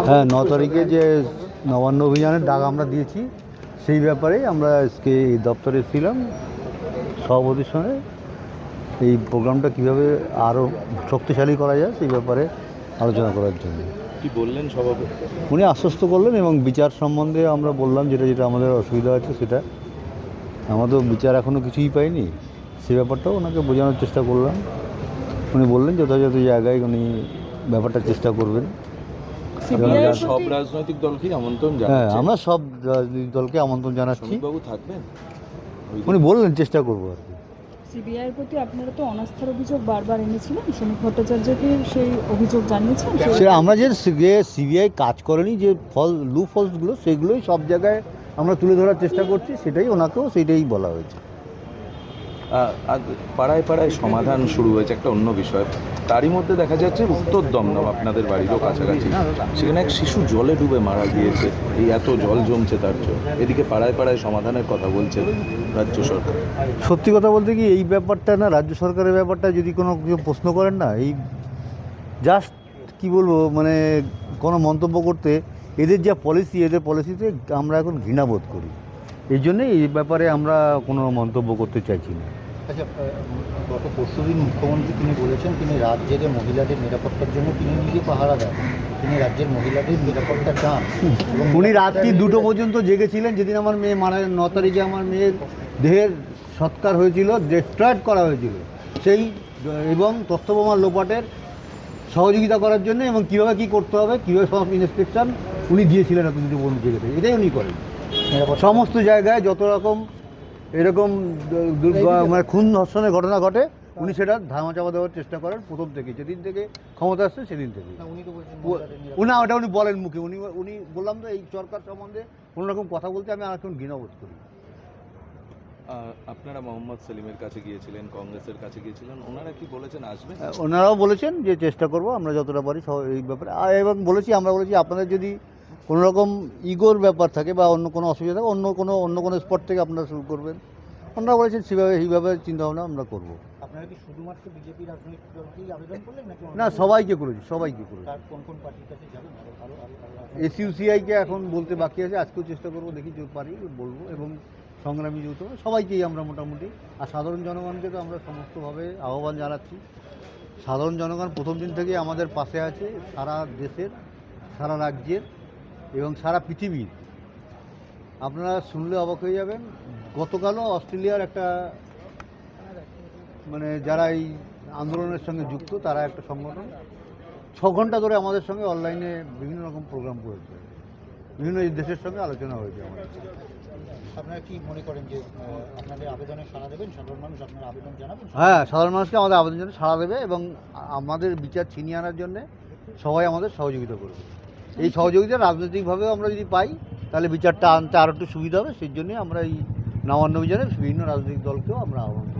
হ্যাঁ, 9 তারিখে যে নবান্ন অভিযানের ডাক আমরা দিয়েছি, সেই ব্যাপারে আমরা আজকে এই দপ্তরে ছিলাম সভাপতির সঙ্গে। এই প্রোগ্রামটা কীভাবে আরও শক্তিশালী করা যায় সেই ব্যাপারে আলোচনা করার জন্য। কি বললেন সভাপতি? উনি আশ্বস্ত করলেন এবং বিচার সম্বন্ধে আমরা বললাম যেটা যেটা আমাদের অসুবিধা আছে সেটা। আমাদের বিচার এখনও কিছুই পাইনি, সেই ব্যাপারটাও ওনাকে বোঝানোর চেষ্টা করলাম। উনি বললেন যথাযথ জায়গায় উনি ব্যাপারটা চেষ্টা করবেন। সব রাজনৈতিক দলকে আমন্ত্রণ হ্যাঁ, জানাচ্ছেন? আমরা সব রাজনৈতিক দলকে আমন্ত্রণ জানাচ্ছি। বাবু থাকবেন? উনি বললেন চেষ্টা করবো আর কি। সিবিআইয়ের প্রতি আপনারা তো অনাস্থার অভিযোগ বারবার এনেছিলেন, শ্রমিক ভট্টাচার্যকে সেই অভিযোগ জানিয়েছেন? সেটা আমরা যে সিবিআই কাজ করেনি, যে লুপহোলসগুলো সেগুলোই সব জায়গায় আমরা তুলে ধরার চেষ্টা করছি, সেটাই ওনাকেও সেইটাই বলা হয়েছে। পাড়ায় পাড়ায় সমাধান শুরু হয়েছে, একটা অন্য বিষয়। তারই মধ্যে দেখা যাচ্ছে উত্তর দমদম, আপনাদের বাড়িরও কাছাকাছি, সেখানে এক শিশু জলে ডুবে মারা গিয়েছে। এই এত জল জমছে তার জন্য এদিকে পাড়ায় পাড়ায় সমাধানের কথা বলছে রাজ্য সরকার। সত্যি কথা বলতে কি, এই ব্যাপারটা না, রাজ্য সরকারের ব্যাপারটা যদি কোনো কেউ প্রশ্ন করেন না, এই জাস্ট কি বলবো, মানে কোনো মন্তব্য করতে এদের যা পলিসি, এদের পলিসিতে আমরা এখন ঘৃণা বোধ করি। এই জন্যই এই ব্যাপারে আমরা কোনো মন্তব্য করতে চাইছি না। আচ্ছা, গত পরশুদিন মুখ্যমন্ত্রী তিনি বলেছেন তিনি রাজ্যের মহিলাদের নিরাপত্তার জন্য তিনি নিজে পাহারা দেন, তিনি রাজ্যের মহিলাদের নিরাপত্তা চান। উনি রাত্রি 2টো পর্যন্ত জেগেছিলেন যেদিন আমার মেয়ে মারা, 9 তারিখে আমার মেয়ের দেহের সৎকার হয়েছিল, ডেস্ট্রয়েড করা হয়েছিল, সেই এবং তথ্যপ্রমাণ লোপাটের সহযোগিতা করার জন্য, এবং কীভাবে কী করতে হবে, কীভাবে সব ইন্সপেকশন উনি দিয়েছিলেন এত 2টো পর্যন্ত জেগে থেকে। এটাই উনি করেন সমস্ত জায়গায় যত রকম এরকম মানে খুন ধর্ষণের ঘটনা ঘটে, উনি সেটা ধামাচাপা দেওয়ার চেষ্টা করেন প্রথম থেকে, যেদিন থেকে ক্ষমতা আসছে সেদিন থেকে। উনি ওটা উনি বলেন মুখে, উনি বললাম তো এই সরকার সম্বন্ধে কোনো রকম কথা বলতে আমি আর এখন ঘৃণা বোধ করি। আপনারা মোহাম্মদ সেলিমের কাছে গিয়েছিলেন, কংগ্রেসের কাছে গিয়েছিলেন, ওনারা কি বলেছেন আসবেন? ওনারাও বলেছেন যে চেষ্টা করব আমরা যতটা পারি এই ব্যাপারে, এবং আমরা বলেছি আপনাদের যদি কোনো রকম ইগোর ব্যাপার থাকে বা অন্য কোনো অসুবিধা থাকে, অন্য কোনো স্পট থেকে আপনারা শুরু করবেন। ওনারা বলেছেন সেইভাবে চিন্তাভাবনা আমরা করব। আপনারা কি শুধুমাত্র বিজেপি রাজনৈতিক দলকেই আবেদন করলেন নাকি না, সবাইকে করেছি। কোন কোন পার্টির কাছে যাবেন? এসইউসিআইকে এখন বলতে বাকি আছে, আজকেও চেষ্টা করব, দেখি যদি পারি বলবো, এবং সংগ্রামী যৌথ সবাইকেই আমরা মোটামুটি, আর সাধারণ জনগণকে তো আমরা সমস্তভাবে আহ্বান জানাচ্ছি। সাধারণ জনগণ প্রথম দিন থেকে আমাদের পাশে আছে, সারা দেশের, সারা রাজ্যের এবং সারা পৃথিবীর। আপনারা শুনলে অবাক হয়ে যাবেন, গতকালও অস্ট্রেলিয়ার একটা মানে যারা এই আন্দোলনের সঙ্গে যুক্ত তারা একটা সংগঠন 6 ঘন্টা ধরে আমাদের সঙ্গে অনলাইনে বিভিন্ন রকম প্রোগ্রাম করেছে, বিভিন্ন দেশের সঙ্গে আলোচনা হয়েছে আমাদের। আপনারা কি মনে করেন যে আপনাদের আবেদনে সাড়া দেবেন? সাধারণ মানুষ আপনার আবেদন জানাবেন? হ্যাঁ, সাধারণ মানুষকে আমাদের আবেদন জন্য সাড়া দেবে এবং আমাদের বিচার ছিনিয়ে আনার জন্য সবাই আমাদের সহযোগিতা করবে। এই সহযোগিতা রাজনৈতিকভাবেও আমরা যদি পাই তাহলে বিচারটা আনতে আরও একটু সুবিধা হবে। সেই জন্যই আমরা এই নবান্ন অভিযানে বিভিন্ন রাজনৈতিক দলকেও আমরা আহ্বান করি।